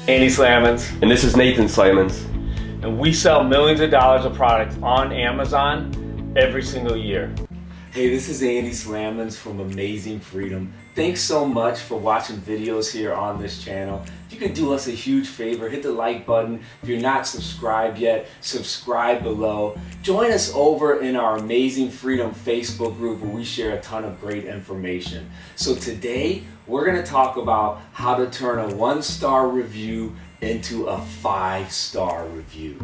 Andy Slamans, And this is Nathan Slamans. and we sell millions of dollars of products on Amazon every single year. Hey, this is Andy Slamans from Amazing Freedom. Thanks so much for watching videos here on this channel. If you could do us a huge favor, hit the like button. If you're not subscribed yet, subscribe below. Join us over in our Amazing Freedom Facebook group where we share a ton of great information. So today, we're gonna talk about how to turn a 1-star review into a 5-star review.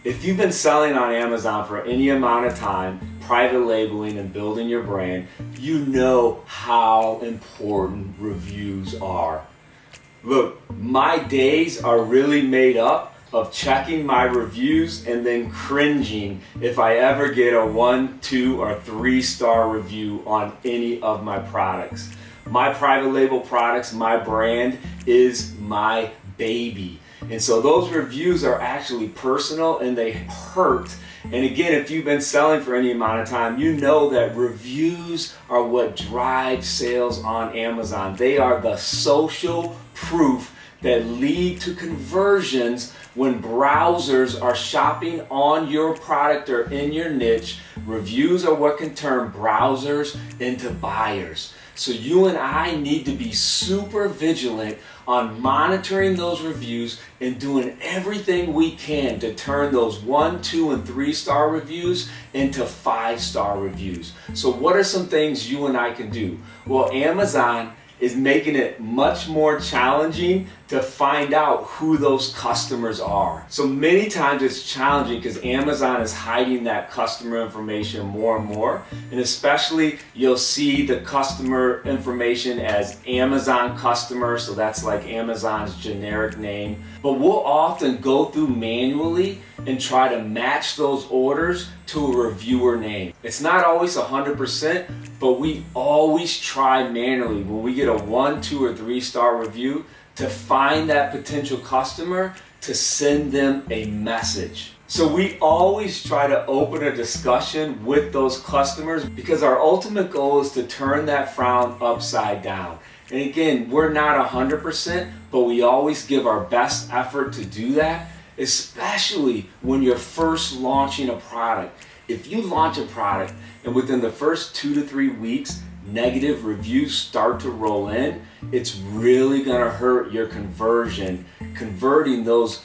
If you've been selling on Amazon for any amount of time, private labeling and building your brand, you know how important reviews are. Look, my days are really made up of checking my reviews and then cringing if I ever get a 1, 2, or 3-star review on any of my products. My private label products, my brand is my baby. And so those reviews are actually personal and they hurt. And again, if you've been selling for any amount of time, you know that reviews are what drive sales on Amazon. They are the social proof that lead to conversions when browsers are shopping on your product or in your niche. Reviews are what can turn browsers into buyers. So you and I need to be super vigilant on monitoring those reviews and doing everything we can to turn those 1, 2, and 3-star reviews into 5-star reviews. So what are some things you and I can do? Well, Amazon is making it much more challenging to find out who those customers are. So many times it's challenging because Amazon is hiding that customer information more and more. And especially you'll see the customer information as Amazon customer, so that's like Amazon's generic name. But we'll often go through manually and try to match those orders to a reviewer name. It's not always 100%, but we always try manually when we get a 1, 2, or 3-star review to find that potential customer to send them a message. So we always try to open a discussion with those customers because our ultimate goal is to turn that frown upside down. And again, we're not 100%, but we always give our best effort to do that, especially when you're first launching a product. If you launch a product and within the first 2 to 3 weeks, negative reviews start to roll in, it's really gonna hurt your conversion, converting those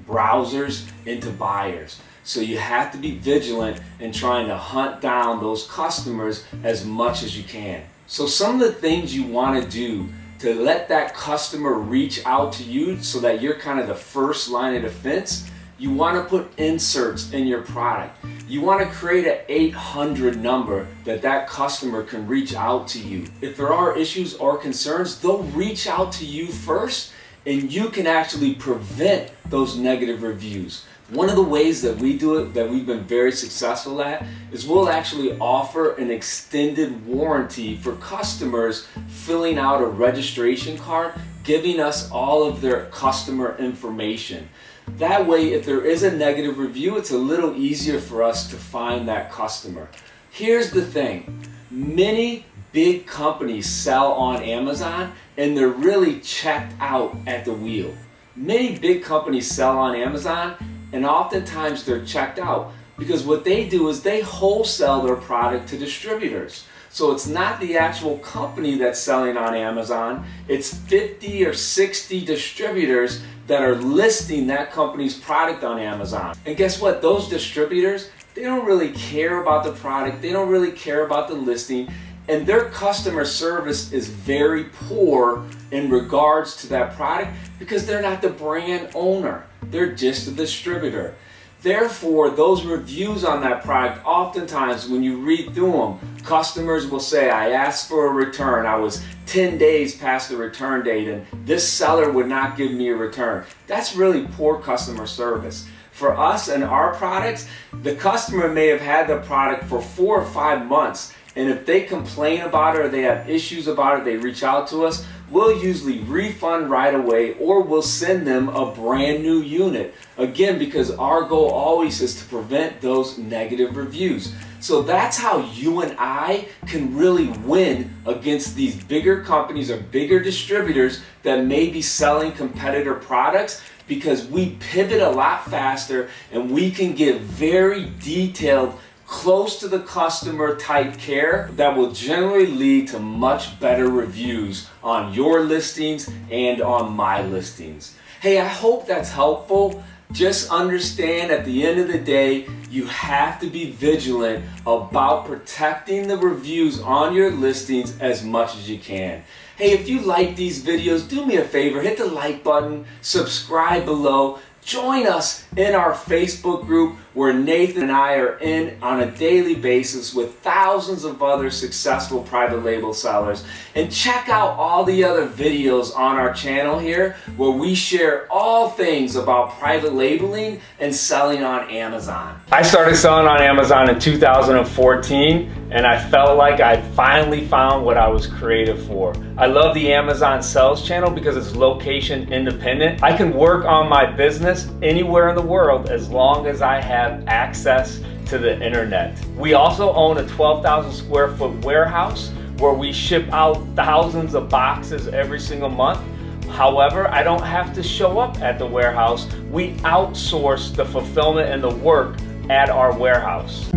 browsers into buyers. So you have to be vigilant in trying to hunt down those customers as much as you can. So some of the things you wanna do to let that customer reach out to you so that you're kind of the first line of defense, you want to put inserts in your product. You want to create an 800 number that customer can reach out to you. If there are issues or concerns, they'll reach out to you first and you can actually prevent those negative reviews. One of the ways that we do it, that we've been very successful at, is we'll actually offer an extended warranty for customers filling out a registration card, giving us all of their customer information. That way, if there is a negative review, it's a little easier for us to find that customer. Here's the thing. Many big companies sell on Amazon and they're really checked out at the wheel. Many big companies sell on Amazon and oftentimes they're checked out because what they do is they wholesale their product to distributors. So it's not the actual company that's selling on Amazon, it's 50 or 60 distributors that are listing that company's product on Amazon. And guess what? Those distributors, they don't really care about the product, they don't really care about the listing, and their customer service is very poor in regards to that product because they're not the brand owner, they're just a distributor. Therefore, those reviews on that product, oftentimes when you read through them, customers will say, I asked for a return, I was 10 days past the return date and this seller would not give me a return. That's really poor customer service. For us and our products, the customer may have had the product for 4 or 5 months, and if they complain about it or they have issues about it, they reach out to us, we'll usually refund right away or we'll send them a brand new unit. Again, because our goal always is to prevent those negative reviews. So that's how you and I can really win against these bigger companies or bigger distributors that may be selling competitor products, because we pivot a lot faster and we can give very detailed, close to the customer type care that will generally lead to much better reviews on your listings and on my listings. Hey, I hope that's helpful. Just understand, at the end of the day, you have to be vigilant about protecting the reviews on your listings as much as you can. Hey, if you like these videos, do me a favor, hit the like button, subscribe below. Join us in our Facebook group where Nathan and I are in on a daily basis with thousands of other successful private label sellers. And check out all the other videos on our channel here where we share all things about private labeling and selling on Amazon. I started selling on Amazon in 2014, and I felt like I finally found what I was created for. I love the Amazon sales channel because it's location independent. I can work on my business anywhere in the world as long as I have access to the internet. We also own a 12,000 square foot warehouse where we ship out thousands of boxes every single month. However, I don't have to show up at the warehouse. We outsource the fulfillment and the work at our warehouse.